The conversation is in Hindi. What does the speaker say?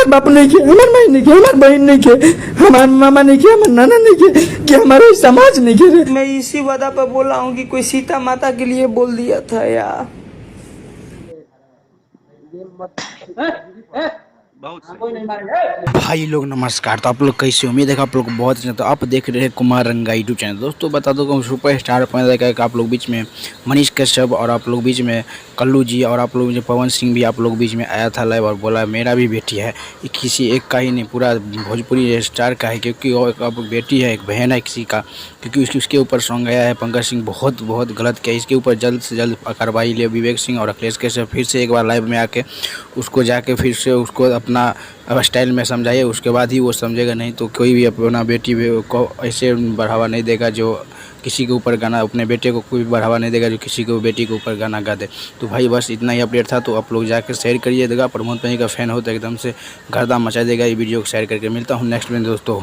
हमार बाप नहीं के, हमार माई नहीं के, हमार बहन नहीं के, हमार मामा नहीं के, हमार नाना नहीं के, कि हमारा समाज नहीं के रे। मैं इसी वजह पर बोला हूँ कि कोई सीता माता के लिए बोल दिया था यार। भाई लोग नमस्कार। तो आप लोग कैसे, उम्मीद है कि आप लोग बहुत अच्छे। तो आप देख रहे हैं कुमार रंगा यूट्यूब चैनल। दोस्तों बता दो कि सुपर स्टार का आप लोग बीच में मनीष कश्यप और आप लोग बीच में कल्लू जी और आप लोग पवन सिंह भी आप लोग बीच में आया था लाइव और बोला मेरा भी बेटी है। ये किसी एक का ही नहीं, पूरा भोजपुरी स्टार का है, क्योंकि अब बेटी है, एक बहन है किसी का, क्योंकि उसके ऊपर सॉन्ग आया है। पंकज सिंह बहुत गलत किया। इसके ऊपर जल्द से जल्द कार्रवाई ले विवेक सिंह और अखिलेश कश्यप। फिर से एक बार लाइव में आके उसको जाके फिर से उसको अपना स्टाइल में समझाइए, उसके बाद ही वो समझेगा। नहीं तो कोई भी अपना बेटी को ऐसे बढ़ावा नहीं देगा जो किसी के ऊपर गाना, अपने बेटे को कोई बढ़ावा नहीं देगा जो किसी को बेटी के ऊपर गाना गा दे। तो भाई बस इतना ही अपडेट था। तो आप लोग जाकर शेयर करिए देगा। प्रमोद भाई का फैन हो तो एकदम से गर्दा मचा देगा ये वीडियो को शेयर करके। मिलता हूँ नेक्स्ट में दोस्तों।